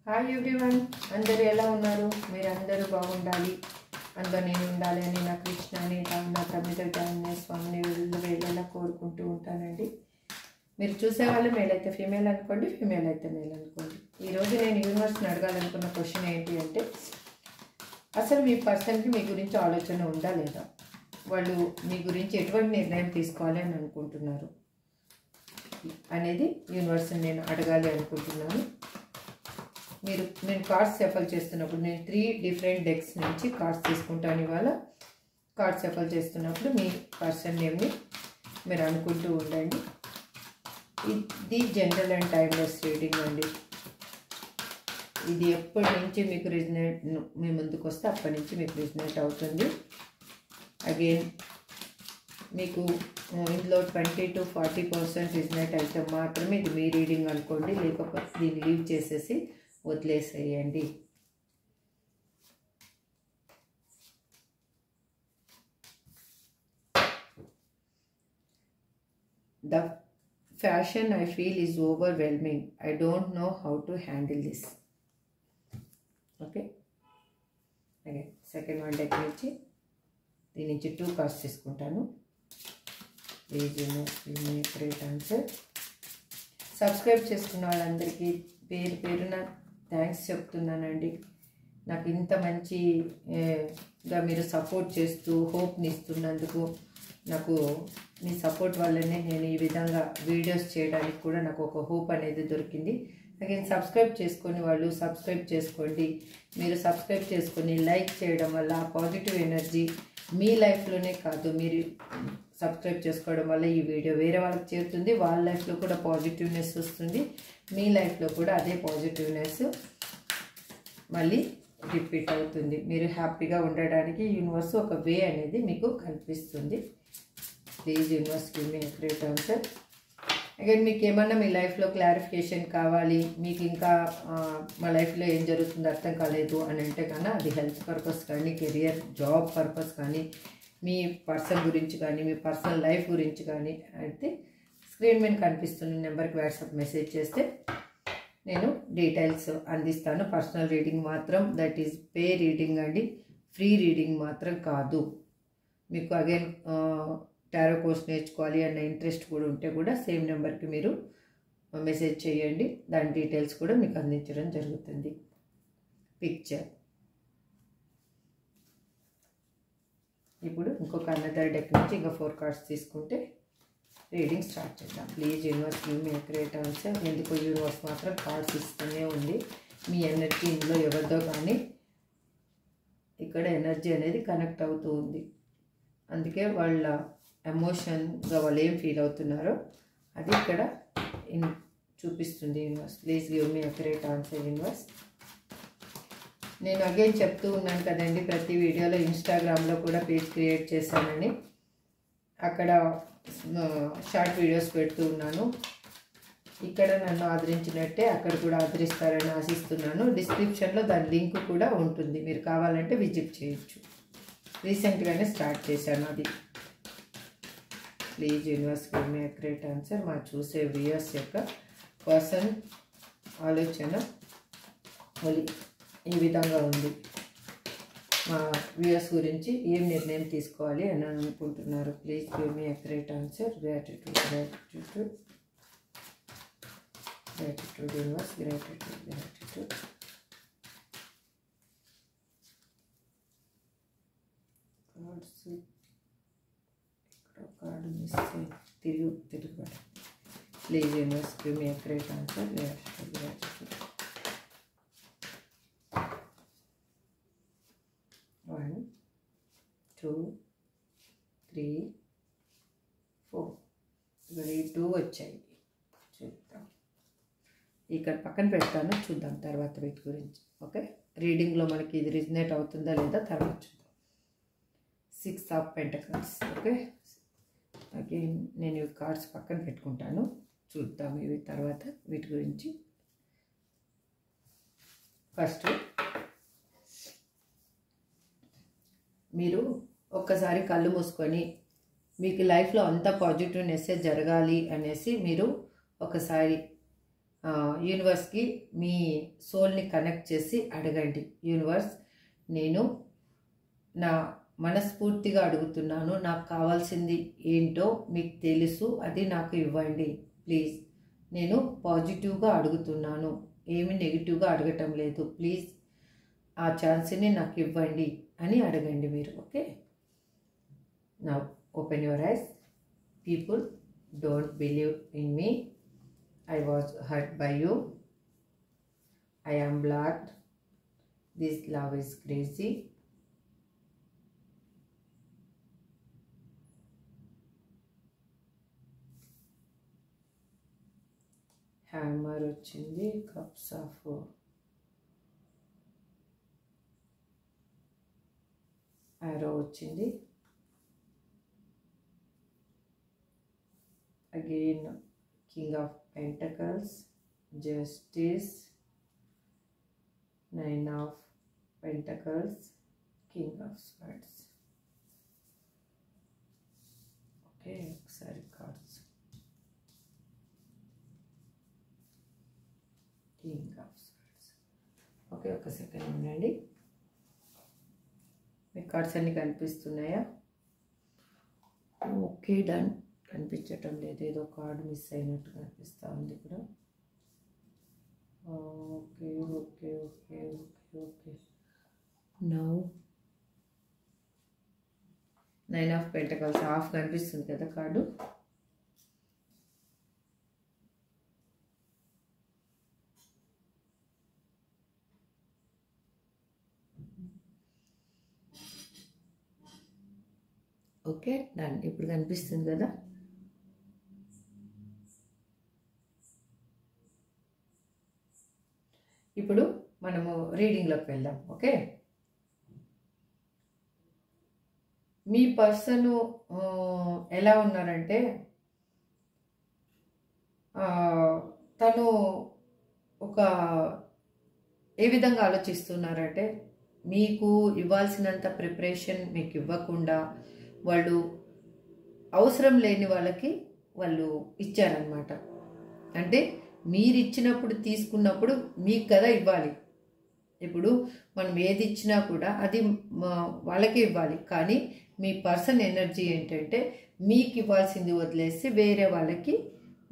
Hi everyone, అందరూ ఎలా ఉన్నారు? మీరు అందరూ బాగుండాలి, అందులో నేను ఉండాలి అని నా కృష్ణని నా తమ్మిద స్వామిని వేళలా కోరుకుంటూ ఉంటానండి. మీరు చూసేవాళ్ళు మేల్ అయితే ఫీమేల్ అనుకోండి, ఫీమేల్ అయితే మేల్ అనుకోండి. ఈరోజు నేను యూనివర్స్ని అడగాలనుకున్న క్వశ్చన్ ఏంటి అంటే, అసలు మీ పర్సన్కి మీ గురించి ఆలోచన ఉందా లేదా, వాళ్ళు మీ గురించి ఎటువంటి నిర్ణయం తీసుకోవాలి అని అనుకుంటున్నారు అనేది యూనివర్స్ని నేను అడగాలి అనుకుంటున్నాను. నేను కార్డ్స్ షఫల్ చేస్తున్నప్పుడు నేను 3 డిఫరెంట్ డెక్స్ నుంచి కార్డ్స్ తీసుకుంటాను. ఇవాళ కార్డ్స్ షఫల్ చేస్తున్నప్పుడు మీ పర్సన్ నేమ్ని మీరు అనుకుంటూ ఉండండి. ఇది జనరల్ అండ్ టైమ్లెస్ రీడింగ్ అండి. ఇది ఎప్పటి నుంచి మీకు రిజనేట్ మీ ముందుకు వస్తే అప్పటి నుంచి మీకు రిజనేట్ అవుతుంది. అగైన్ మీకు ఇందులో 20 to 40% రిజనేట్ అయితే మాత్రమే ఇది మీ రీడింగ్ అనుకోండి, లేకపోతే దీన్ని లీవ్ చేసేసి వదిలేసేయండి. The fashion I feel is overwhelming. I don't know how to handle this. Okay. Again, second one deck నుంచి దీని నుంచి 2 కార్డ్స్ తీసుకుంటాను. Please great answer. సబ్స్క్రైబ్ చేసుకున్న వాళ్ళందరికీ పేరు పేరున థ్యాంక్స్ చెప్తున్నానండి. నాకు ఇంత మంచిగా మీరు సపోర్ట్ చేస్తూ హోప్ని ఇస్తున్నందుకు, నాకు మీ సపోర్ట్ వల్లనే నేను ఈ విధంగా వీడియోస్ చేయడానికి కూడా నాకు ఒక హోప్ అనేది దొరికింది. అగైన్ సబ్స్క్రైబ్ చేసుకొని వాళ్ళు సబ్స్క్రైబ్ చేసుకోండి. మీరు సబ్స్క్రైబ్ చేసుకొని లైక్ చేయడం వల్ల పాజిటివ్ ఎనర్జీ మీ లైఫ్లోనే కాదు, మీరు సబ్స్క్రైబ్ చేసుకోవడం వల్ల ఈ వీడియో వేరే వాళ్ళకి చేరుతుంది, వాళ్ళ లైఫ్లో కూడా పాజిటివ్నెస్ వస్తుంది, మీ లైఫ్లో కూడా అదే పాజిటివ్నెస్ మళ్ళీ రిపీట్ అవుతుంది. మీరు హ్యాపీగా ఉండడానికి యూనివర్స్ ఒక వే అనేది మీకు కల్పిస్తుంది. Please universe give me great answer. Again మీకు ఏమన్నా మీ లైఫ్లో క్లారిఫికేషన్ కావాలి, మీకు ఇంకా మా లైఫ్లో ఏం జరుగుతుందో అర్థం కాలేదు అని అంటే కన్నా, అది హెల్త్ పర్పస్ కానీ, కెరియర్ జాబ్ పర్పస్ కానీ, మీ పర్సన్ గురించి కానీ, మీ పర్సనల్ లైఫ్ గురించి కానీ అయితే స్క్రీన్ మీద కనిపిస్తున్న నెంబర్కి వాట్సాప్ మెసేజ్ చేస్తే నేను డీటెయిల్స్ అందిస్తాను. పర్సనల్ రీడింగ్ మాత్రం దట్ ఈజ్ పే రీడింగ్ అండి, ఫ్రీ రీడింగ్ మాత్రం కాదు. మీకు అగైన్ టారో కోర్స్ నేర్చుకోవాలి అన్న ఇంట్రెస్ట్ కూడా ఉంటే కూడా సేమ్ నెంబర్కి మీరు మెసేజ్ చేయండి, దాని డీటెయిల్స్ కూడా మీకు అందించడం జరుగుతుంది. పిక్చర్. ఇప్పుడు ఇంకొక అనదర్ డెక్ నుంచి ఇంకా 4 కార్డ్స్ తీసుకుంటే రీడింగ్ స్టార్ట్ చేద్దాం. Please universe give me great answer. ఎందుకో యూనివర్స్ మాత్రం కార్డ్స్ ఇస్తూనే ఉంది. మీ ఎనర్జీ ఇందులో ఎవరిదో కానీ ఇక్కడ ఎనర్జీ అనేది కనెక్ట్ అవుతూ ఉంది. అందుకే వాళ్ళ ఎమోషన్గా వాళ్ళు ఏం ఫీల్ అవుతున్నారో అది ఇక్కడ చూపిస్తుంది universe. Please give me great answer universe. నేను అగైన్ చెప్తూ ఉన్నాను కదండి, ప్రతి వీడియోలో ఇన్స్టాగ్రామ్లో కూడా పేజ్ క్రియేట్ చేశానని, అక్కడ షార్ట్ వీడియోస్ పెడుతూ ఉన్నాను. ఇక్కడ నన్ను ఆదరించినట్టే అక్కడ కూడా ఆదరిస్తారని ఆశిస్తున్నాను. డిస్క్రిప్షన్లో దాని లింక్ కూడా ఉంటుంది, మీరు కావాలంటే విజిట్ చేయొచ్చు. రీసెంట్గానే స్టార్ట్ చేశాను అది. Please universe give me great answer. మా చూసే వ్యూయర్స్ యొక్క పర్సన్ ఆలోచన ఈ విధంగా ఉంది. మా వ్యూయర్స్ గురించి ఏం నిర్ణయం తీసుకోవాలి అని అనుకుంటున్నారు. Please give me great answer. Gratitude gratitude gratitude universe, gratitude gratitude. Cards ఇక్కడ కార్డు మిస్ తిరుగుబడి. Please universe give me great answer. Gratitude gratitude. 1 2 3 4. ఇక్కడ 2 వచ్చాయి. చూద్దాం, ఇక్కడ పక్కన పెడతాను, చూద్దాం తర్వాత వీటి గురించి. ఓకే, రీడింగ్లో మనకి ఇది రిజనేట్ అవుతుందా లేదా తర్వాత చూద్దాం. 6 ఆఫ్ పెంటకల్స్. ఓకే, అగైన్ నేను ఈ కార్డ్స్ పక్కన పెట్టుకుంటాను, చూద్దాం ఇవి తర్వాత వీటి గురించి. ఫస్ట్ మీరు ఒక్కసారి కళ్ళు మూసుకొని మీకు లైఫ్లో అంత పాజిటివ్నెస్ జరగాలి అనేసి మీరు ఒకసారి యూనివర్స్కి మీ సోల్ని కనెక్ట్ చేసి అడగండి. యూనివర్స్, నేను నా మనస్ఫూర్తిగా అడుగుతున్నాను, నాకు కావాల్సింది ఏంటో మీకు తెలుసు, అది నాకు ఇవ్వండి ప్లీజ్. నేను పాజిటివ్గా అడుగుతున్నాను, ఏమి నెగిటివ్గా అడగటం లేదు, ప్లీజ్ ఆ ఛాన్స్ని నాకు ఇవ్వండి అని అడగండి మీరు. Okay, now open your eyes. People, don't believe in me. I was hurt by you. I am blocked. This love is crazy. Hammer వచ్చింది, cups of arrow వచ్చింది. Again King of Pentacles, Justice, Nine of Pentacles, King of Swords. Okay, ఒకసారి కార్డ్స్. King of Swords. Okay, ఒక second ఉండండి. మీ cards అన్ని కనిపిస్తున్నాయా? Okay, done. కనిపించటం లేదు, ఏదో కార్డు మిస్ అయినట్టు కనిపిస్తూ ఉంది ఇక్కడ. Okay okay okay okay okay now nine of pentacles half కనిపిస్తుంది కదా కార్డు. Okay, done. ఇప్పుడు కనిపిస్తుంది కదా. ఇప్పుడు మనము రీడింగ్లోకి వెళ్దాం. ఓకే, మీ పర్సన్ ఎలా ఉన్నారంటే, తను ఒక ఏ విధంగా ఆలోచిస్తున్నారంటే, మీకు ఇవ్వాల్సినంత ప్రిపరేషన్ మీకు ఇవ్వకుండా వాళ్ళు అవసరం లేని వాళ్ళకి వాళ్ళు ఇచ్చారనమాట. అంటే మీరు ఇచ్చినప్పుడు తీసుకున్నప్పుడు మీకు కదా ఇవ్వాలి. ఇప్పుడు మనం ఏది ఇచ్చినా కూడా అది వాళ్ళకే ఇవ్వాలి. కానీ మీ పర్సన్ ఎనర్జీ ఏంటంటే, మీకు ఇవ్వాల్సింది వదిలేసి వేరే వాళ్ళకి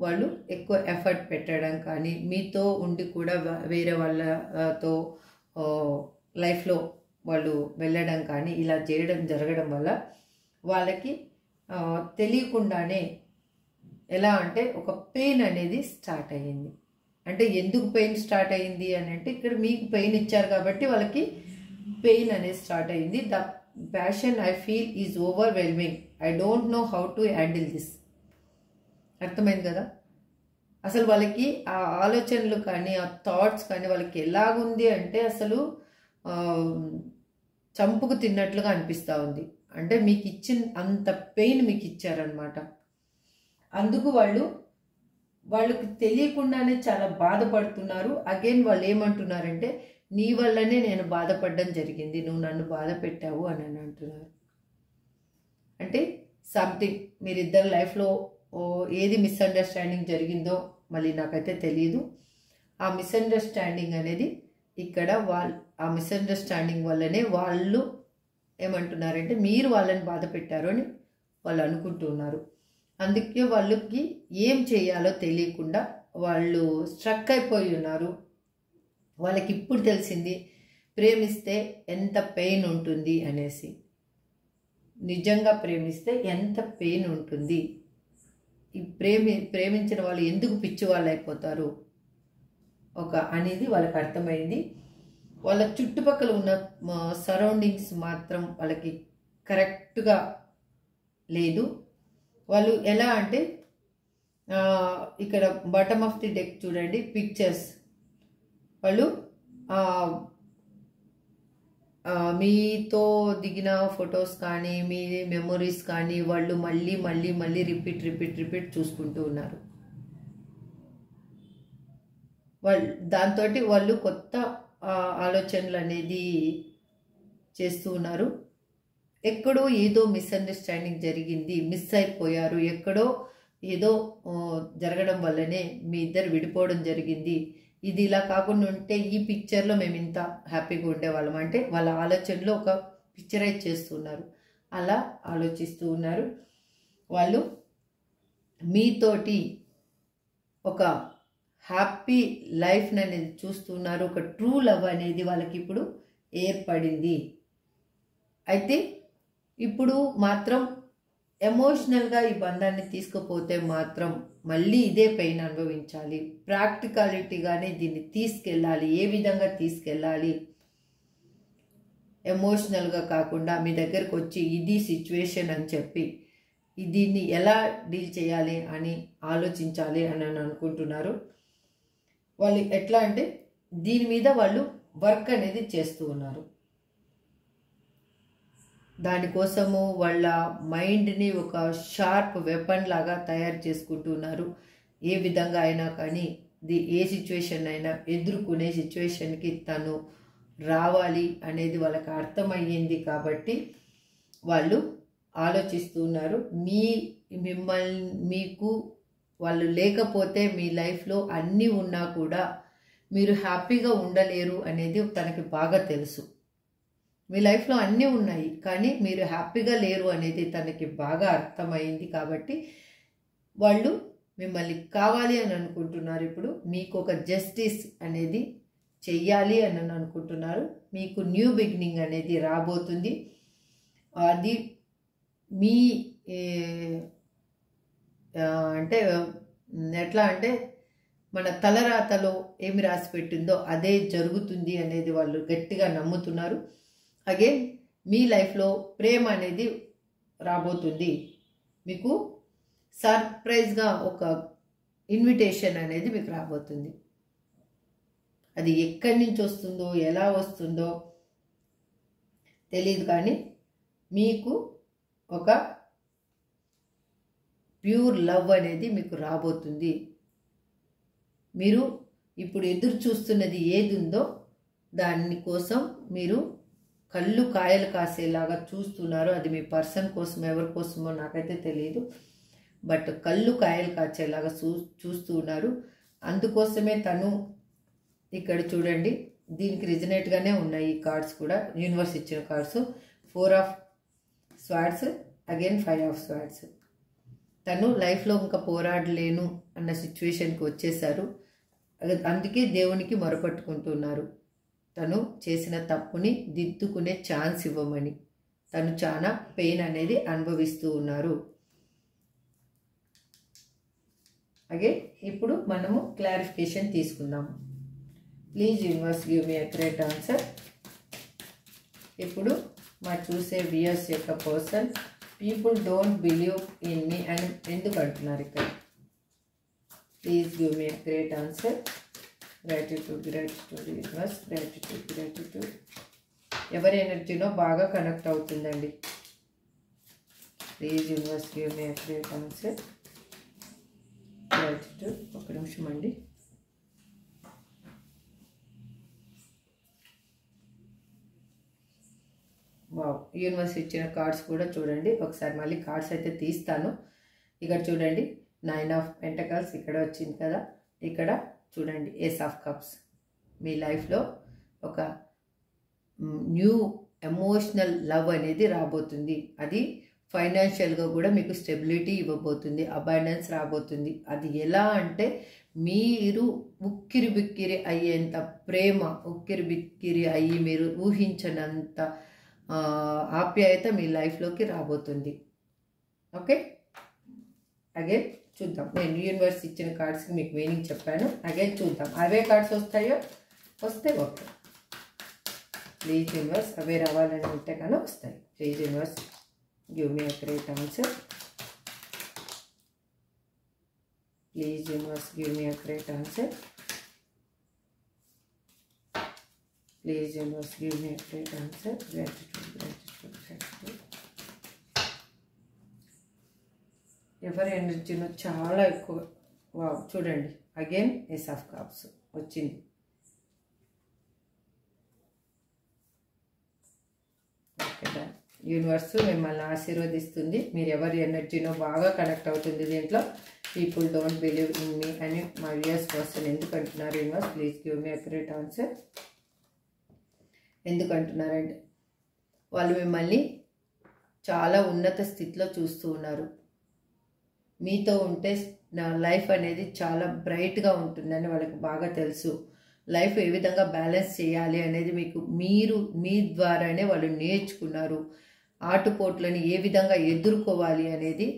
వాళ్ళు ఎక్కువ ఎఫర్ట్ పెట్టడం కానీ, మీతో ఉండి కూడా వేరే వాళ్ళతో లైఫ్లో వాళ్ళు వెళ్ళడం కానీ ఇలా జరగడం వల్ల వాళ్ళకి తెలియకుండానే ఎలా అంటే ఒక పెయిన్ అనేది స్టార్ట్ అయ్యింది. అంటే ఎందుకు పెయిన్ స్టార్ట్ అయ్యింది అని అంటే, ఇక్కడ మీకు పెయిన్ ఇచ్చారు కాబట్టి వాళ్ళకి పెయిన్ అనేది స్టార్ట్ అయ్యింది. The passion I feel is overwhelming. I don't know how to handle this. అర్థమైంది కదా. అసలు వాళ్ళకి ఆ ఆలోచనలు కానీ ఆ థాట్స్ కానీ వాళ్ళకి ఎలాగుంది అంటే, అసలు చంపుకు తిన్నట్లుగా అనిపిస్తూ ఉంది. అంటే మీకు ఇచ్చిన అంత పెయిన్ మీకు ఇచ్చారనమాట. అందుకు వాళ్ళకి తెలియకుండానే చాలా బాధపడుతున్నారు. అగైన్ వాళ్ళు ఏమంటున్నారంటే, నీ వల్లనే నేను బాధపడడం జరిగింది, నువ్వు నన్ను బాధ పెట్టావు అని అంటున్నారు. అంటే సంథింగ్ మీరిద్దరు లైఫ్లో ఏది మిస్అండర్స్టాండింగ్ జరిగిందో మళ్ళీ నాకైతే తెలియదు. ఆ మిస్అండర్స్టాండింగ్ అనేది ఇక్కడ ఆ మిస్అండర్స్టాండింగ్ వల్లనే వాళ్ళు ఏమంటున్నారంటే, మీరు వాళ్ళని బాధ పెట్టారు అని వాళ్ళు అనుకుంటున్నారు. అందుకే వాళ్ళకి ఏం చేయాలో తెలియకుండా వాళ్ళు స్ట్రక్ అయిపోయి ఉన్నారు. వాళ్ళకి ఇప్పుడు తెలిసింది ప్రేమిస్తే ఎంత పెయిన్ ఉంటుంది అనేసి. నిజంగా ప్రేమిస్తే ఎంత పెయిన్ ఉంటుంది, ఈ ప్రేమించిన వాళ్ళు ఎందుకు పిచ్చి వాళ్ళు అయిపోతారు అనేది వాళ్ళకి అర్థమైంది. వాళ్ళ చుట్టుపక్కల ఉన్న సరౌండింగ్స్ మాత్రం వాళ్ళకి కరెక్ట్గా లేదు. వాళ్ళు ఎలా అంటే, ఇక్కడ బాటమ్ ఆఫ్ ది డెక్ చూడండి, పిక్చర్స్. వాళ్ళు మీతో దిగిన ఫొటోస్ కానీ మీ మెమొరీస్ కానీ వాళ్ళు మళ్ళీ మళ్ళీ మళ్ళీ రిపీట్ చూసుకుంటూ ఉన్నారు. దాంతో వాళ్ళు కొత్త ఆలోచనలు అనేది చేస్తూ ఉన్నారు. ఎక్కడో ఏదో మిస్అండర్స్టాండింగ్ జరిగింది, మిస్ అయిపోయారు, ఎక్కడో ఏదో జరగడం వల్లనే మీ ఇద్దరు విడిపోవడం జరిగింది, ఇది ఇలా కాకుండా ఉంటే ఈ పిక్చర్లో మేము ఇంత హ్యాపీగా ఉండేవాళ్ళం అంటే వాళ్ళ ఆలోచనలో ఒక పిక్చరైజ్ చేస్తున్నారు. అలా ఆలోచిస్తూ ఉన్నారు. వాళ్ళు మీతోటి ఒక హ్యాపీ లైఫ్ అనేది చూస్తున్నారు. ఒక ట్రూ లవ్ అనేది వాళ్ళకి ఇప్పుడు ఏర్పడింది. అయితే ఇప్పుడు మాత్రం ఎమోషనల్గా ఈ బంధాన్ని తీసుకుపోతే మాత్రం మళ్ళీ ఇదే పెయిన్ అనుభవించాలి. ప్రాక్టికాలిటీగానే దీన్ని తీసుకెళ్ళాలి. ఏ విధంగా తీసుకెళ్ళాలి, ఎమోషనల్గా కాకుండా మీ దగ్గరకు వచ్చి ఇది సిచ్యువేషన్ అని చెప్పి దీన్ని ఎలా డీల్ చేయాలి అని ఆలోచించాలి అని అనుకుంటున్నారు. వాళ్ళు ఎట్లా అంటే దీని మీద వాళ్ళు వర్క్ అనేది చేస్తూ ఉన్నారు. దానికోసము వాళ్ళ మైండ్ని ఒక షార్ప్ వెపన్ లాగా తయారు చేసుకుంటున్నారు. ఏ విధంగా అయినా కానీ ఏ సిచ్యువేషన్ అయినా ఎదుర్కొనే సిచ్యువేషన్కి తను రావాలి అనేది వాళ్ళకి అర్థమయ్యింది. కాబట్టి వాళ్ళు ఆలోచిస్తున్నారు. మీకు వాళ్ళు లేకపోతే మీ లైఫ్లో అన్నీ ఉన్నా కూడా మీరు హ్యాపీగా ఉండలేరు అనేది తనకి బాగా తెలుసు. మీ లైఫ్లో అన్నీ ఉన్నాయి కానీ మీరు హ్యాపీగా లేరు అనేది తనకి బాగా అర్థమైంది. కాబట్టి వాళ్ళు మిమ్మల్ని కావాలి అని అనుకుంటున్నారు. ఇప్పుడు మీకు ఒక జస్టిస్ అనేది చెయ్యాలి అని అనుకుంటున్నారు. మీకు న్యూ బిగినింగ్ అనేది రాబోతుంది. అది మీ అంటే ఎట్లా అంటే మన తలరాతలో ఏమి రాసి పెట్టిందో అదే జరుగుతుంది అనేది వాళ్ళు గట్టిగా నమ్ముతున్నారు. అగైన్ మీ లైఫ్లో ప్రేమ అనేది రాబోతుంది. మీకు సర్ప్రైజ్గా ఒక ఇన్విటేషన్ అనేది మీకు రాబోతుంది. అది ఎక్కడి నుంచి వస్తుందో ఎలా వస్తుందో తెలియదు కానీ మీకు ఒక ప్యూర్ లవ్ అనేది మీకు రాబోతుంది. మీరు ఇప్పుడు ఎదురు చూస్తున్నది ఏది ఉందో దానికోసం మీరు కళ్ళు కాయలు కాసేలాగా చూస్తున్నారు. అది మీ పర్సన్ కోసం, ఎవరి కోసమో నాకైతే తెలియదు. బట్ కళ్ళు కాయలు కాచేలాగా చూస్తూ ఉన్నారు. అందుకోసమే తను ఇక్కడ చూడండి, దీనికి రిజనేట్గానే ఉన్నాయి ఈ కార్డ్స్ కూడా. యూనివర్స్ ఇచ్చిన cards 4 of swords, again 5 of swords. తను లైఫ్లో ఇంకా పోరాడలేను అన్న సిచ్యువేషన్కి వచ్చేసారు. అందుకే దేవునికి మొరపట్టుకుంటున్నారు. తను చేసిన తప్పుని దిద్దుకునే ఛాన్స్ ఇవ్వమని. తను చాలా పెయిన్ అనేది అనుభవిస్తూ ఉన్నారు. అలాగే ఇప్పుడు మనము క్లారిఫికేషన్ తీసుకుందాము. Please universe give me a great answer. ఇప్పుడు మా చూసే వ్యూయర్స్ యొక్క person people don't believe in me అని ఎందుకు అంటున్నారు ఇక్కడ? Please give me a great answer. Gratitude, gratitude universe, gratitude, gratitude. ఎవరి ఎనర్జీనో బాగా కనెక్ట్ అవుతుందండి. Please universe give me a great answer. Gratitude. ఒక నిమిషం అండి. వావ్, యూనివర్స్ ఇచ్చిన కార్డ్స్ కూడా చూడండి. ఒకసారి మళ్ళీ కార్డ్స్ అయితే తీస్తాను. ఇక్కడ చూడండి, 9 ఆఫ్ పెంటకల్స్ ఇక్కడ వచ్చింది కదా. ఇక్కడ చూడండి, ఏస్ ఆఫ్ కప్స్. మీ లైఫ్లో ఒక న్యూ ఎమోషనల్ లవ్ అనేది రాబోతుంది. అది ఫైనాన్షియల్గా కూడా మీకు స్టెబిలిటీ ఇవ్వబోతుంది, అబాండెన్స్ రాబోతుంది. అది ఎలా అంటే మీరు ఉక్కిరి బిక్కిరి అయ్యేంత ప్రేమ, ఉక్కిరి బిక్కిరి అయ్యి మీరు ఊహించనంత ఆప్యాయత మీ లైఫ్లోకి రాబోతుంది. ఓకే, అగైన్ చూద్దాం. నేను యూనివర్స్ ఇచ్చిన కార్డ్స్కి మీకు మీనింగ్ చెప్పాను. అగైన్ చూద్దాం అవే కార్డ్స్ వస్తాయో. వస్తే ఓకే. ప్లీజ్ యూనివర్స్ అవే రావాలని ఉంటే కానీ వస్తాయి. Please universe give me a great answer. Please universe give me a great answer. Please universe give me a great answer. Gratitude, gratitude, gratitude. ఎవరి ఎనర్జీలో చాలా ఎక్కువ. వావ్, చూడండి, అగైన్ ఏస్ ఆఫ్ కప్స్ వచ్చింది. ఓకే, యూనివర్స్ మిమ్మల్ని ఆశీర్వదిస్తుంది. మీరు ఎవరి ఎనర్జీనో బాగా కనెక్ట్ అవుతుంది దీంట్లో. People don't believe in me అని మా వ్యూయర్స్ పర్సన్ ఎందుకు అంటున్నారు universe? Please give me accurate answer. ఎందుకు అంటున్నారంటే వాళ్ళు మిమ్మల్ని చాలా ఉన్నత స్థితిలో చూస్తూ ఉన్నారు. మీతో ఉంటే నా లైఫ్ అనేది చాలా బ్రైట్గా ఉంటుందని వాళ్ళకి బాగా తెలుసు. లైఫ్ ఏ విధంగా బ్యాలెన్స్ చేయాలి అనేది మీ ద్వారానే వాళ్ళు నేర్చుకున్నారు. ఆటుపోట్లను ఏ విధంగా ఎదుర్కోవాలి అనేది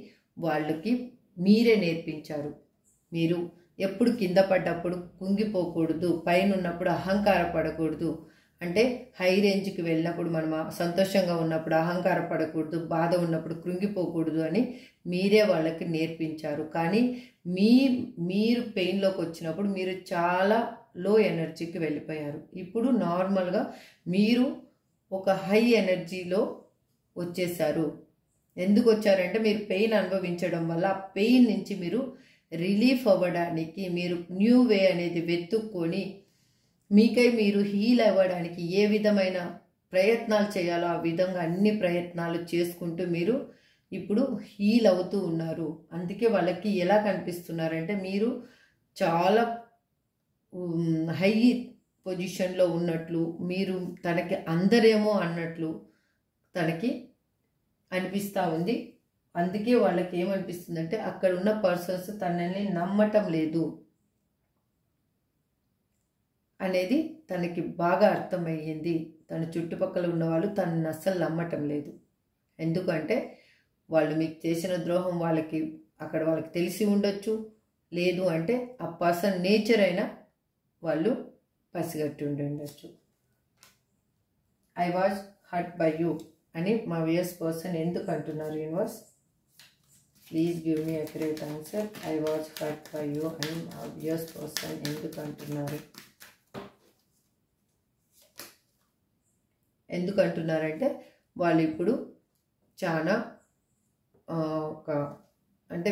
వాళ్ళకి మీరే నేర్పించారు. మీరు ఎప్పుడు కింద పడ్డప్పుడు కుంగిపోకూడదు, పైన ఉన్నప్పుడు అహంకార పడకూడదు. అంటే హై రేంజ్కి వెళ్ళినప్పుడు మనం సంతోషంగా ఉన్నప్పుడు అహంకార పడకూడదు, బాధ ఉన్నప్పుడు కృంగిపోకూడదు అని మీరే వాళ్ళకి నేర్పించారు. కానీ మీరు పెయిన్లోకి వచ్చినప్పుడు మీరు చాలా లో ఎనర్జీకి వెళ్ళిపోయారు. ఇప్పుడు నార్మల్గా మీరు ఒక హై ఎనర్జీలో వచ్చేసారు. ఎందుకు వచ్చారంటే మీరు పెయిన్ అనుభవించడం వల్ల ఆ పెయిన్ నుంచి మీరు రిలీఫ్ అవ్వడానికి మీరు న్యూ వే అనేది వెతుక్కొని మీకై మీరు హీల్ అవ్వడానికి ఏ విధమైన ప్రయత్నాలు చేయాలో ఆ విధంగా అన్ని ప్రయత్నాలు చేసుకుంటూ మీరు ఇప్పుడు హీల్ అవుతూ ఉన్నారు. అందుకే వాళ్ళకి ఎలా కనిపిస్తున్నారంటే మీరు చాలా హై పొజిషన్లో ఉన్నట్లు, మీరు తనకి అందరేమో అన్నట్లు తనకి అనిపిస్తూ ఉంది. అందుకే వాళ్ళకి ఏమనిపిస్తుందంటే అక్కడ ఉన్న పర్సన్స్ తనని నమ్మటం లేదు అనేది తనకి బాగా అర్థమయ్యింది. తన చుట్టుపక్కల ఉన్నవాళ్ళు తనని అస్సలు నమ్మటం లేదు. ఎందుకంటే వాళ్ళు మీకు చేసిన ద్రోహం వాళ్ళకి తెలిసి ఉండొచ్చు, లేదు అంటే ఆ పర్సన్ నేచర్ అయినా వాళ్ళు పసిగట్టి ఉండొచ్చు. I was hurt by you అని మా వ్యూయర్స్ పర్సన్ ఎందుకు అంటున్నారు universe? Please give me accurate answer. I was hurt by you అని మా వ్యూయర్స్ పర్సన్ ఎందుకు అంటున్నారు? ఎందుకు అంటున్నారంటే వాళ్ళు ఇప్పుడు చాలా అంటే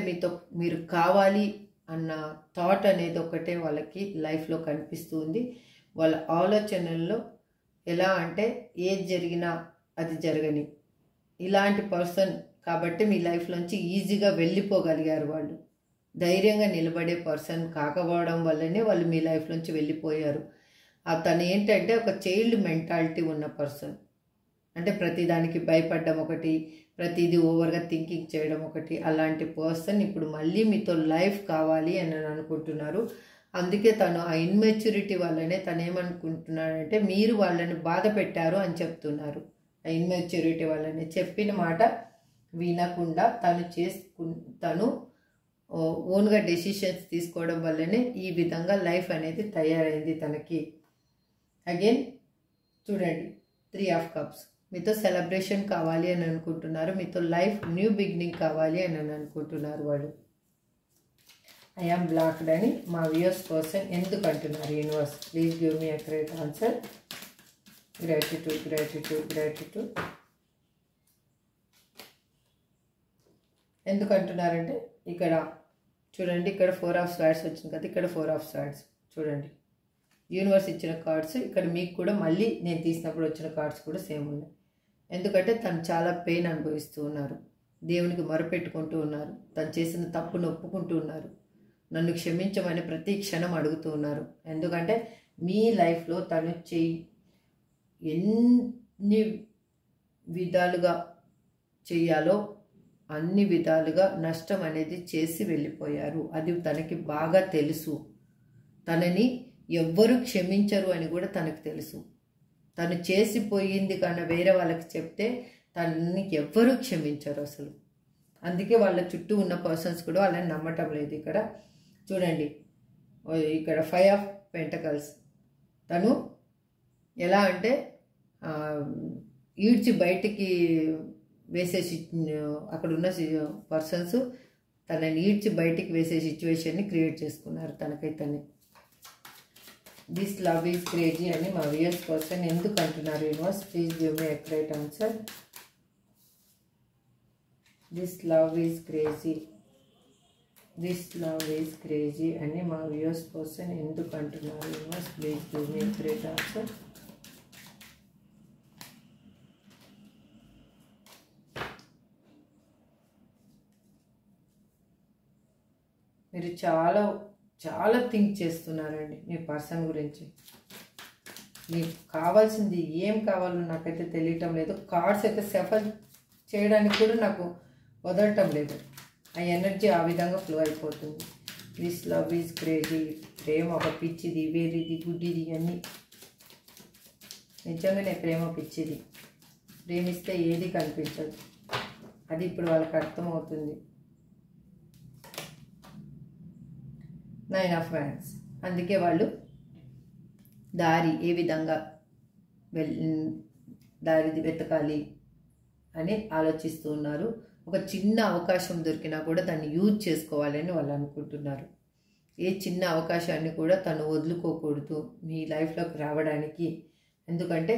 మీరు కావాలి అన్న థాట్ అనేది ఒకటే వాళ్ళకి లైఫ్లో కనిపిస్తుంది. వాళ్ళ ఆలోచనల్లో ఎలా అంటే ఏది జరిగినా అది జరగని ఇలాంటి పర్సన్ కాబట్టి మీ లైఫ్లోంచి ఈజీగా వెళ్ళిపోగలిగారు. వాళ్ళు ధైర్యంగా నిలబడే పర్సన్ కాకపోవడం వల్లనే వాళ్ళు మీ లైఫ్లోంచి వెళ్ళిపోయారు. తను ఏంటంటే ఒక చైల్డ్ మెంటాలిటీ ఉన్న పర్సన్. అంటే ప్రతిదానికి భయపడడం ఒకటి, ప్రతిదీ ఓవర్గా థింకింగ్ చేయడం ఒకటి. అలాంటి పర్సన్ ఇప్పుడు మళ్ళీ మీతో లైఫ్ కావాలి అని అనుకుంటున్నారు. అందుకే తను ఆ ఇన్మెచ్యూరిటీ వల్లనే తను ఏమనుకుంటున్నాడంటే మీరు వాళ్ళని బాధ పెట్టారు అని చెప్తున్నారు. ఆ ఇన్మెచ్యూరిటీ వల్లనే చెప్పిన మాట వినకుండా తను ఓన్గా డెసిషన్స్ తీసుకోవడం వల్లనే ఈ విధంగా లైఫ్ అనేది తయారైంది తనకి. అగైన్ చూడండి, 3 ఆఫ్ కప్స్. మీతో సెలబ్రేషన్ కావాలి అని అనుకుంటున్నారు. మీతో లైఫ్ న్యూ బిగినింగ్ కావాలి అని అనుకుంటున్నారు వాళ్ళు. ఐ యామ్ బ్లాక్డ్ అని మా వ్యూయర్స్ పర్సన్ ఎందుకు అంటున్నారు universe? Please give me accurate answer. Gratitude, gratitude, gratitude. ఎందుకు అంటున్నారంటే ఇక్కడ చూడండి, ఇక్కడ 4 ఆఫ్ స్వార్డ్స్ వచ్చింది కదా, ఇక్కడ 4 ఆఫ్ స్వార్డ్స్ చూడండి. యూనివర్స్ ఇచ్చిన కార్డ్స్ ఇక్కడ మీకు కూడా మళ్ళీ నేను తీసినప్పుడు వచ్చిన కార్డ్స్ కూడా సేమ్ ఉన్నాయి. ఎందుకంటే తను చాలా పెయిన్ అనుభవిస్తూ ఉన్నారు, దేవునికి మొరపెట్టుకుంటూ ఉన్నారు, తను చేసిన తప్పును ఒప్పుకుంటూ ఉన్నారు, నన్ను క్షమించమని ప్రతి క్షణం అడుగుతూ ఉన్నారు. ఎందుకంటే మీ లైఫ్లో తను ఎన్ని విధాలుగా చేయాలో అన్ని విధాలుగా నష్టం అనేది చేసి వెళ్ళిపోయారు. అది తనకి బాగా తెలుసు. తనని ఎవ్వరూ క్షమించరు అని కూడా తనకు తెలుసు. తను చేసిపోయింది కన్నా వేరే వాళ్ళకి చెప్తే తనని ఎవ్వరూ క్షమించరు అసలు. అందుకే వాళ్ళ చుట్టూ ఉన్న పర్సన్స్ కూడా వాళ్ళని నమ్మటం లేదు. ఇక్కడ చూడండి, ఇక్కడ 5 ఆఫ్ పెంటకల్స్. తను ఎలా అంటే ఈడ్చి బయటికి వేసేసి అక్కడ ఉన్న పర్సన్స్ తనని ఈడ్చి బయటికి వేసే సిచ్యువేషన్ని క్రియేట్ చేసుకున్నారు తనకైతేనే. దిస్ లవ్ ఈజ్ క్రేజీ అని మా వ్యూయర్స్ పర్సన్ ఎందుకు అంటున్నారు universe? Please give me accurate answer. This love is crazy, this love is crazy అని మా వ్యూయర్స్ పర్సన్ ఎందుకు అంటున్నారు universe? Please give me accurate answer. మీరు చాలా చాలా థింక్ చేస్తున్నారండి మీ పర్సన్ గురించి. మీకు కావాల్సింది ఏం కావాలో నాకైతే తెలియటం లేదు. కార్డ్స్ అయితే సఫల్ చేయడానికి కూడా నాకు వదలటం లేదు. ఆ ఎనర్జీ ఆ విధంగా ఫ్లో అయిపోతుంది. This love is crazy. ప్రేమ ఒక పిచ్చిది, వేరేది, గుడ్డిది అన్నీ. నిజంగానే ప్రేమ పిచ్చిది. ప్రేమిస్తే ఏది కనిపించదు. అది ఇప్పుడు వాళ్ళకి అర్థమవుతుంది. 9 of Wands. అందుకే వాళ్ళు దారి ఏ విధంగా దారి వెతకాలి అని ఆలోచిస్తూ ఉన్నారు. ఒక చిన్న అవకాశం దొరికినా కూడా దాన్ని యూజ్ చేసుకోవాలని వాళ్ళు అనుకుంటున్నారు. ఏ చిన్న అవకాశాన్ని కూడా తను వదులుకోకూడదు మీ లైఫ్లోకి రావడానికి. ఎందుకంటే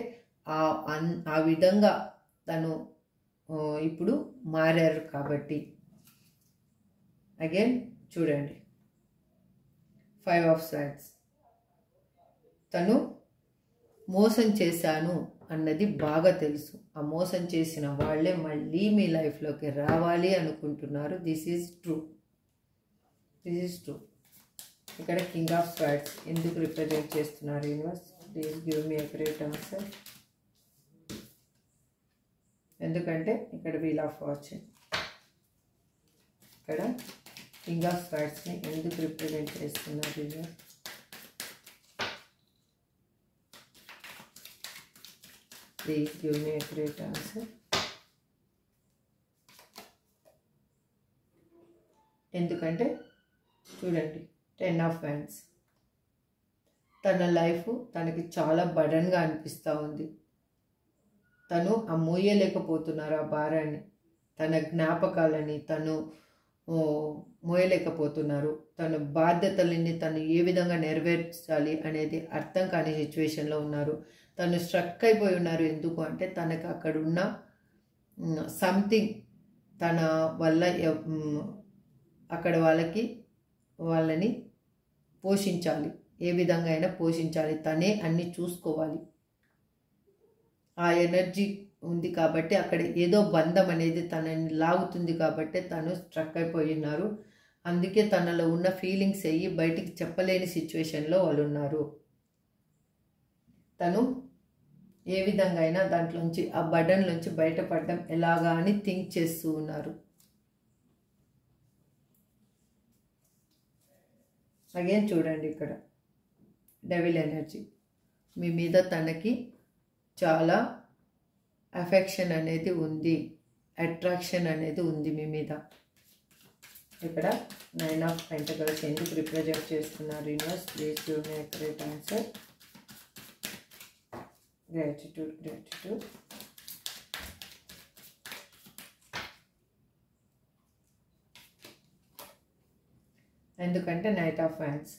ఆ విధంగా తను ఇప్పుడు మారారు కాబట్టి. అగైన్ చూడండి 5 of Swords. తను మోసం చేశాను అన్నది బాగా తెలుసు. ఆ మోసం చేసిన వాళ్ళే మళ్ళీ మీ లైఫ్లోకి రావాలి అనుకుంటున్నారు. This is true. ఇక్కడ కింగ్ ఆఫ్ స్వార్డ్స్ ఎందుకు రిప్రజెంట్ చేస్తున్నారు universe? Please give me accurate answer. ఎందుకంటే ఇక్కడ వీల్ ఆఫ్ ఫార్చ్యూన్, ఇక్కడ కింగ్ ఆఫ్ స్వార్డ్స్ని ఎందుకు రిప్రజెంట్ చేస్తున్నారు universe? Please give me accurate answer. ఎందుకంటే చూడండి 10 of Wands. తన లైఫ్ తనకి చాలా బర్డన్గా అనిపిస్తూ ఉంది. తను ఆ మోయలేకపోతున్నారు ఆ భారాన్ని, తన జ్ఞాపకాలని తను మోయలేకపోతున్నారు. తన బాధ్యతలని తను ఏ విధంగా నెరవేర్చాలి అనేది అర్థం కాని సిచ్యువేషన్లో ఉన్నారు. తను స్ట్రక్ అయిపోయి ఉన్నారు. ఎందుకు అంటే తనకు అక్కడున్న సంథింగ్ తన వల్ల అక్కడ వాళ్ళని పోషించాలి, ఏ విధంగా అయినా పోషించాలి, తనే అన్నీ చూసుకోవాలి. ఆ ఎనర్జీ ఉంది కాబట్టి అక్కడ ఏదో బంధం అనేది తనని లాగుతుంది కాబట్టి తను స్ట్రక్ అయిపోయి ఉన్నారు. అందుకే తనలో ఉన్న ఫీలింగ్స్ అయ్యి బయటికి చెప్పలేని సిచ్యువేషన్లో వాళ్ళు ఉన్నారు. తను ఏ విధంగా అయినా దాంట్లోంచి ఆ బర్డన్లోంచి బయటపడడం ఎలాగా అని థింక్ చేస్తూ ఉన్నారు. అగైన్ చూడండి ఇక్కడ డెవిల్ ఎనర్జీ. మీ మీద తనకి చాలా అఫెక్షన్ అనేది ఉంది, అట్రాక్షన్ అనేది ఉంది మీ మీద. ఇక్కడ 9 of Pentacles ఎందుకు రిప్రజెంట్ చేస్తున్నారు universe? Please give me accurate answer. Gratitude. ఎందుకంటే Knight of Wands.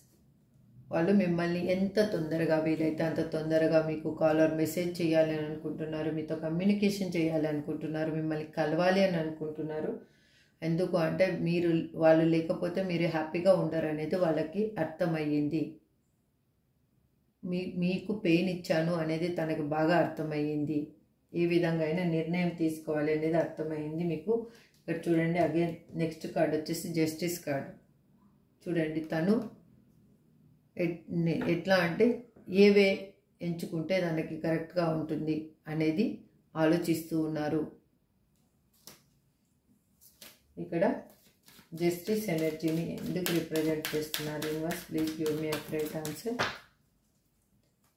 వాళ్ళు మిమ్మల్ని ఎంత తొందరగా వీలైతే అంత తొందరగా మీకు కాల్ ఆర్ మెసేజ్ చేయాలి అని అనుకుంటున్నారు, మీతో కమ్యూనికేషన్ చేయాలి అనుకుంటున్నారు, మిమ్మల్ని కలవాలి అని అనుకుంటున్నారు. ఎందుకు అంటే వాళ్ళు లేకపోతే మీరు హ్యాపీగా ఉండరు అనేది వాళ్ళకి అర్థమయ్యింది. మీకు పెయిన్ ఇచ్చాను అనేది తనకు బాగా అర్థమయ్యింది. ఏ విధంగా అయినా నిర్ణయం తీసుకోవాలి అనేది అర్థమైంది మీకు. ఇక్కడ చూడండి అగైన్ నెక్స్ట్ కార్డ్ వచ్చేసి జస్టిస్ కార్డ్. చూడండి తను ఎట్లా అంటే ఏ వే ఎంచుకుంటే దానికి కరెక్ట్గా ఉంటుంది అనేది ఆలోచిస్తూ ఉన్నారు. ఇక్కడ జస్టిస్ ఎనర్జీని ఎందుకు రిప్రజెంట్ చేస్తున్నారు universe? Please give me accurate answer.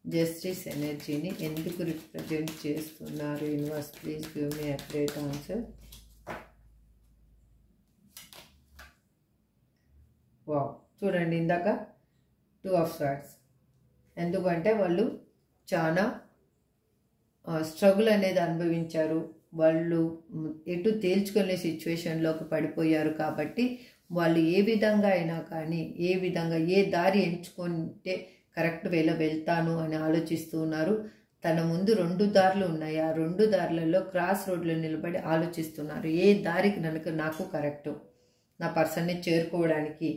Justice ఎనర్జీని ఎందుకు రిప్రజెంట్ చేస్తున్నారు universe? Please give me accurate answer. Wow, చూడండి ఇందాక 2 of Swords. ఎందుకంటే వాళ్ళు చాలా స్ట్రగుల్ అనేది అనుభవించారు. వాళ్ళు ఎటు తేల్చుకునే సిచ్యువేషన్లోకి పడిపోయారు కాబట్టి వాళ్ళు ఏ విధంగా అయినా కానీ ఏ దారి ఎంచుకుంటే కరెక్ట్ వేలో వెళ్తాను అని ఆలోచిస్తూ ఉన్నారు. తన ముందు 2 దారులు ఉన్నాయి. ఆ 2 దారులలో క్రాస్ రోడ్లో నిలబడి ఆలోచిస్తున్నారు. ఏ దారికి నాకు కరెక్టు, నా పర్సన్ని చేరుకోవడానికి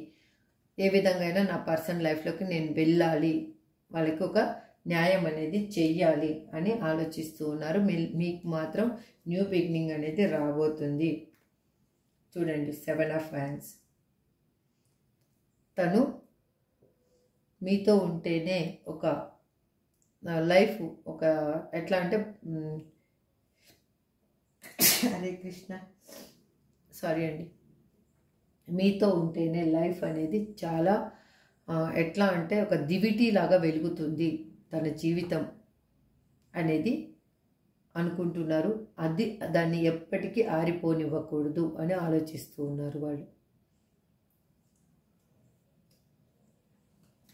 ఏ విధంగా అయినా నా పర్సన్ లైఫ్లోకి నేను వెళ్ళాలి, వాళ్ళకి ఒక న్యాయం అనేది చెయ్యాలి అని ఆలోచిస్తూ ఉన్నారు. మీకు మాత్రం న్యూ బిగినింగ్ అనేది రాబోతుంది. చూడండి 7 of Wands. తను మీతో ఉంటేనే ఒక లైఫ్ ఒక ఎట్లా అంటే హరే కృష్ణ సారీ అండి, మీతో ఉంటేనే లైఫ్ అనేది చాలా ఎట్లా అంటే ఒక దివిటీ లాగా వెలుగుతుంది తన జీవితం అనేది అనుకుంటున్నారు. దాన్ని ఎప్పటికీ ఆరిపోనివ్వకూడదు అని ఆలోచిస్తూ ఉన్నారు వాళ్ళు.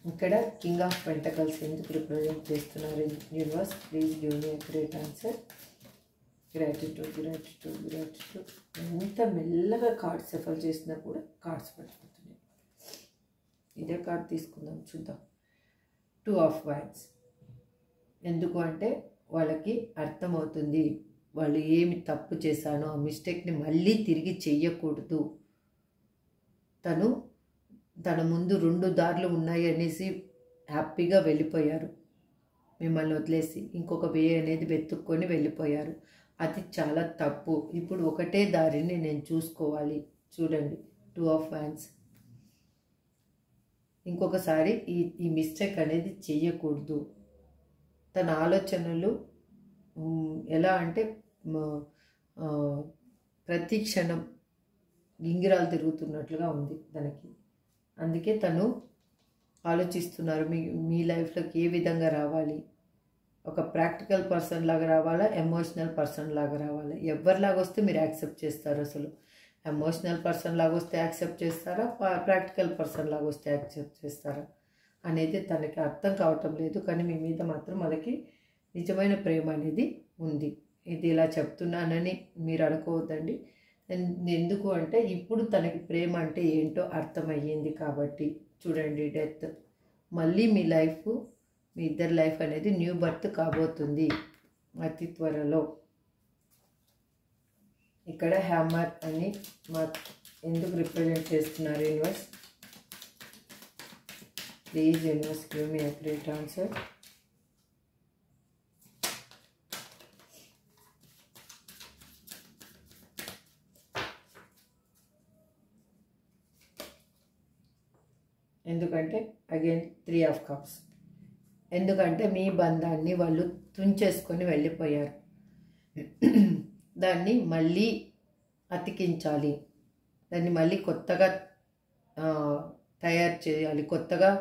ఇక్కడ కింగ్ ఆఫ్ పెంటకల్స్ ఎందుకు రిప్రజెంట్ చేస్తున్నారు universe? Please give me a great answer. Gratitude gratitude gratitude. ఎంత మెల్లగా కార్డ్స్ సఫల్ చేసినా కూడా కార్డ్స్ పడిపోతున్నాయి. ఇదే కార్డ్ తీసుకుందాం, చూద్దాం. 2 ఆఫ్ వైన్స్. ఎందుకు అంటే వాళ్ళకి అర్థమవుతుంది వాళ్ళు ఏమి తప్పు చేశానో ఆ మిస్టేక్ని మళ్ళీ తిరిగి చెయ్యకూడదు. తన ముందు 2 దారులు ఉన్నాయి అనేసి హ్యాపీగా వెళ్ళిపోయారు. మిమ్మల్ని వదిలేసి ఇంకొక వే అనేది వెతుక్కొని వెళ్ళిపోయారు. అది చాలా తప్పు. ఇప్పుడు ఒకటే దారిని నేను చూసుకోవాలి. చూడండి, 2 ఆఫ్ వైన్స్. ఇంకొకసారి ఈ మిస్టేక్ అనేది చెయ్యకూడదు. తన ఆలోచనలు ఎలా అంటే ప్రతి క్షణం గింగిరాలు తిరుగుతున్నట్లుగా ఉంది తనకి. అందుకే తను ఆలోచిస్తున్నారు మీ లైఫ్లోకి ఏ విధంగా రావాలి. ఒక ప్రాక్టికల్ పర్సన్ లాగా రావాలా, ఎమోషనల్ పర్సన్ లాగా రావాలా? ఎవరిలాగా వస్తే మీరు యాక్సెప్ట్ చేస్తారు? అసలు ఎమోషనల్ పర్సన్ లాగా వస్తే యాక్సెప్ట్ చేస్తారా, ప్రాక్టికల్ పర్సన్ లాగా వస్తే యాక్సెప్ట్ చేస్తారా అనేది తనకి అర్థం కావటం లేదు. కానీ మీ మీద మాత్రం మనకి నిజమైన ప్రేమ అనేది ఉంది. ఇది ఇలా చెప్తున్నానని మీరు అనుకోవద్దండి. ఎందుకు అంటే ఇప్పుడు తనకి ప్రేమ అంటే ఏంటో అర్థమయ్యింది కాబట్టి. చూడండి, డెత్. మళ్ళీ మీ ఇద్దరి లైఫ్ అనేది న్యూ బర్త్ కాబోతుంది అతి త్వరలో. ఇక్కడ హ్యామర్ అని ఎందుకు రిప్రజెంట్ చేస్తున్నారు universe? Please universe give me a great answer. ఎందుకంటే అగైన్ 3 ఆఫ్ కప్స్. ఎందుకంటే మీ బంధాన్ని వాళ్ళు తుంచేసుకొని వెళ్ళిపోయారు. దాన్ని మళ్ళీ అతికించాలి, దాన్ని మళ్ళీ కొత్తగా తయారు చేయాలి, కొత్తగా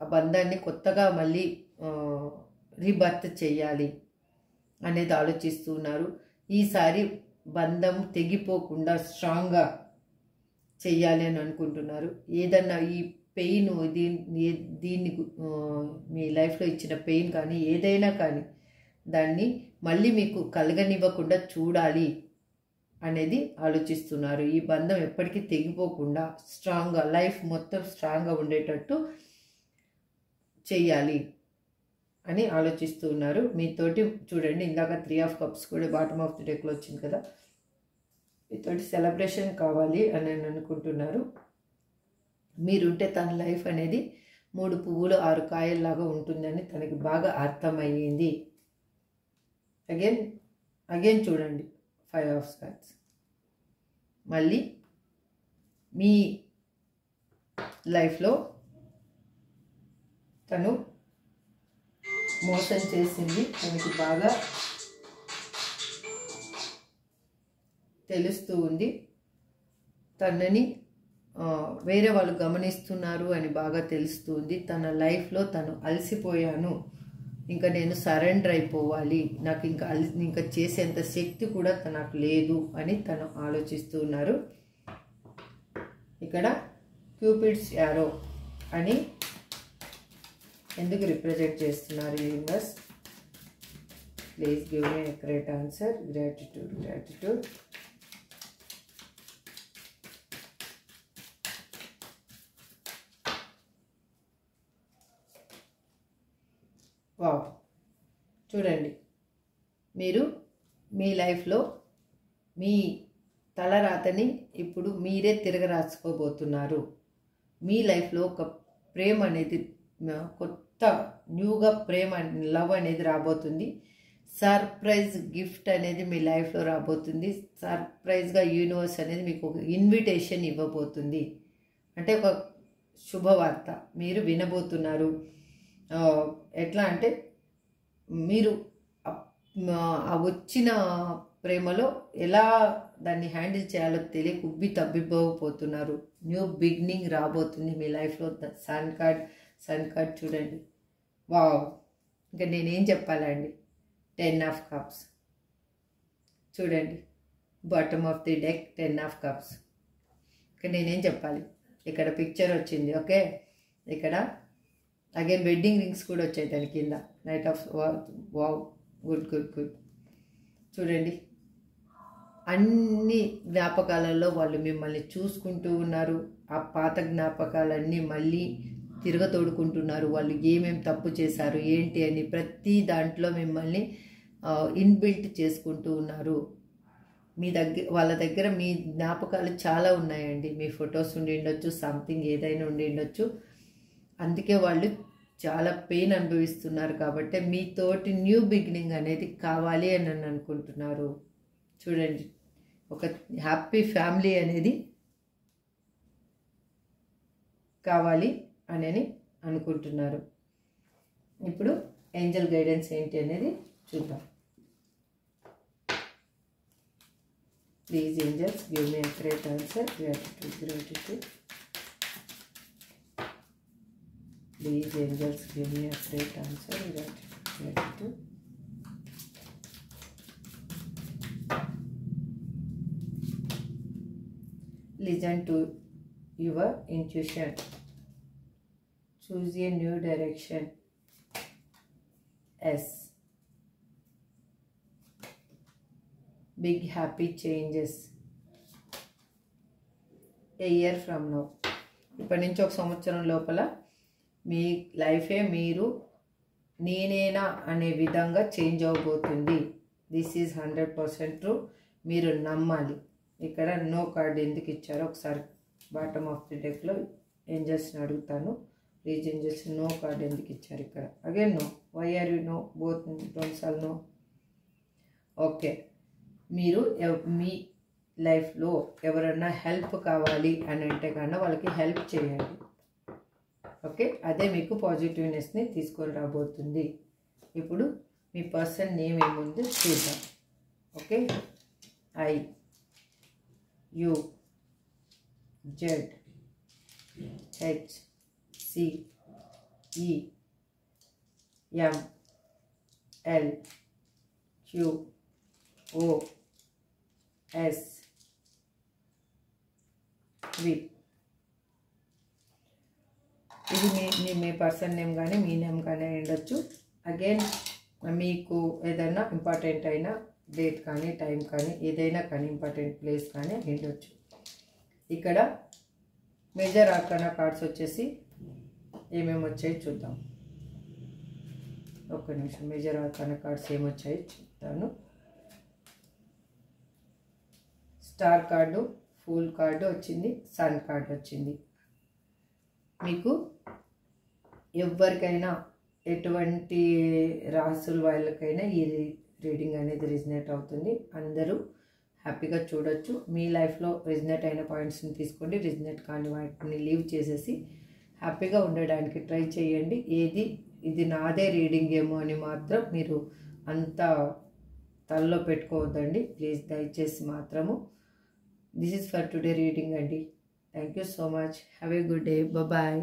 ఆ బంధాన్ని కొత్తగా మళ్ళీ రీబర్త్ చేయాలి అనేది ఆలోచిస్తున్నారు. ఈసారి బంధం తెగిపోకుండా స్ట్రాంగ్గా చెయ్యాలి అని అనుకుంటున్నారు. ఏదన్నా ఈ పెయిన్ దీన్ని మీ లైఫ్లో ఇచ్చిన పెయిన్ కానీ ఏదైనా కానీ దాన్ని మళ్ళీ మీకు కలగనివ్వకుండా చూడాలి అనేది ఆలోచిస్తున్నారు. ఈ బంధం ఎప్పటికీ తెగిపోకుండా స్ట్రాంగ్గా లైఫ్ మొత్తం స్ట్రాంగ్గా ఉండేటట్టు చెయ్యాలి అని ఆలోచిస్తున్నారు. మీతోటి చూడండి, ఇందాక 3 ఆఫ్ కప్స్ కూడా బాటమ్ ఆఫ్ ది డెక్లో వచ్చింది కదా. మీతోటి సెలబ్రేషన్ కావాలి అని అనుకుంటున్నారు. మీరుంటే తన లైఫ్ అనేది 3 పువ్వులు 6 కాయల్లాగా ఉంటుందని తనకి బాగా అర్థమయ్యింది. అగైన్ చూడండి, 5 ఆఫ్ స్పాడ్స్. మళ్ళీ మీ లైఫ్లో తను మోసం చేసింది తనకి బాగా తెలుస్తూ ఉంది. తనని వేరే వాళ్ళు గమనిస్తున్నారు అని బాగా తెలుస్తుంది. తన లైఫ్లో తను అలసిపోయాను, ఇంకా నేను సరెండర్ అయిపోవాలి, నాకు ఇంకా చేసేంత శక్తి కూడా నాకు లేదు అని తను ఆలోచిస్తున్నారు. ఇక్కడ క్యూపిడ్స్ యారో అని ఎందుకు రిప్రజెంట్ చేస్తున్నారు universe? Please give me a correct answer. Gratitude gratitude. Wow, చూడండి, మీరు మీ లైఫ్లో మీ తలరాతని ఇప్పుడు మీరే తిరగరాసుకోబోతున్నారు. మీ లైఫ్లో ఒక ప్రేమ అనేది కొత్త న్యూగా ప్రేమ లవ్ అనేది రాబోతుంది. సర్ప్రైజ్ గిఫ్ట్ అనేది మీ లైఫ్లో రాబోతుంది. సర్ప్రైజ్గా యూనివర్స్ అనేది మీకు ఒక ఇన్విటేషన్ ఇవ్వబోతుంది అంటే ఒక శుభవార్త మీరు వినబోతున్నారు. ఎట్లా అంటే మీరు ఆ వచ్చిన ప్రేమలో ఎలా దాన్ని హ్యాండిల్ చేయాలో తెలియక ఉబ్బి తబ్బిబ్బోపోతున్నారు. న్యూ బిగినింగ్ రాబోతుంది మీ లైఫ్లో. సన్ కార్డ్ చూడండి. వావ్, ఇంకా నేనేం చెప్పాలండి. 10 ఆఫ్ కప్స్ చూడండి, bottom of the deck 10 of cups. ఇంకా నేనేం చెప్పాలి. ఇక్కడ పిక్చర్ వచ్చింది. ఓకే, ఇక్కడ అగైన్ వెడ్డింగ్ రింగ్స్ కూడా వచ్చాయి దాని కింద. Knight of wow, good good good. చూడండి, అన్ని జ్ఞాపకాలలో వాళ్ళు మిమ్మల్ని చూసుకుంటూ ఉన్నారు. ఆ పాత జ్ఞాపకాలన్నీ మళ్ళీ తిరగతోడుకుంటున్నారు. వాళ్ళు ఏమేమి తప్పు చేశారు ఏంటి అని ప్రతి దాంట్లో మిమ్మల్ని ఇన్బిల్ట్ చేసుకుంటూ ఉన్నారు. వాళ్ళ దగ్గర మీ జ్ఞాపకాలు చాలా ఉన్నాయండి. మీ ఫొటోస్ ఉండి ఉండొచ్చు, సంథింగ్ ఏదైనా ఉండి ఉండొచ్చు. అందుకే వాళ్ళు చాలా పెయిన్ అనుభవిస్తున్నారు. కాబట్టి మీతోటి న్యూ బిగినింగ్ అనేది కావాలి అని అనుకుంటున్నారు. చూడండి, ఒక హ్యాపీ ఫ్యామిలీ అనేది కావాలి అని అనుకుంటున్నారు. ఇప్పుడు ఏంజల్ గైడెన్స్ ఏంటి అనేది చూద్దాం. Please angels give me accurate answer. Gratitude. Please angels give me a great answer. Gratitude. Listen to your intuition. Choose a new direction. S. Big happy changes. A year from now. ఇప్పటి నుంచి ఒక సంవత్సరం లోపల మీ లైఫే మీరు నేనేనా అనే విధంగా చేంజ్ అవబోతుంది. This is 100% true. మీరు నమ్మాలి. ఇక్కడ నో కార్డ్ ఎందుకు ఇచ్చారో ఒకసారి బాటమ్ ఆఫ్ ది డెక్లో ఏంజల్స్ని అడుగుతాను. ప్లీజ్ ఏంజల్స్, నో కార్డ్ ఎందుకు ఇచ్చారు ఇక్కడ? Again no. Why are you no? Both don'ts all no. Okay, మీరు మీ లైఫ్లో ఎవరన్నా హెల్ప్ కావాలి అని అంటే కన్నా వాళ్ళకి హెల్ప్ చేయండి. ఓకే, అదే మీకు పాజిటివ్నెస్ని తీసుకొని రాబోతుంది. ఇప్పుడు మీ పర్సన్ నేమ్ ఏముంది చూద్దాం. Okay, I, U, Z, H, C, E, M, L, Q, O, S, V. ఇది మీ పర్సన్ నేమ్ కానీ మీ నేమ్ కానీ ఉండొచ్చు. అగైన్ మీకు ఏదైనా ఇంపార్టెంట్ అయిన డేట్ కానీ టైం కానీ ఏదైనా కానీ ఇంపార్టెంట్ ప్లేస్ కానీ ఉండొచ్చు. ఇక్కడ మేజర్ ఆర్కానా కార్డ్స్ వచ్చేసి ఏమేమి వచ్చాయి చూద్దాం. ఒక్క నిమిషం, మేజర్ ఆర్కానా కార్డ్స్ ఏమొచ్చాయి చెప్తాను. స్టార్ కార్డు, ఫూల్ కార్డు వచ్చింది, సన్ కార్డు వచ్చింది. మీకు ఎవరికైనా ఎటువంటి రాసుల వాళ్ళకైనా ఈ రీడింగ్ అనేది రిజనేట్ అవుతుంది. అందరూ హ్యాపీగా చూడొచ్చు. మీ లైఫ్లో రిజనేట్ అయిన పాయింట్స్ని తీసుకోండి, రిజనేట్ కాని వాటిని లీవ్ చేసేసి హ్యాపీగా ఉండడానికి ట్రై చేయండి. ఇది నాదే రీడింగ్ ఏమో అని మాత్రం మీరు అంత తలలో పెట్టుకోవద్దండి ప్లీజ్, దయచేసి మాత్రము. This is for today reading అండి. Thank you so much. Have a good day. Bye.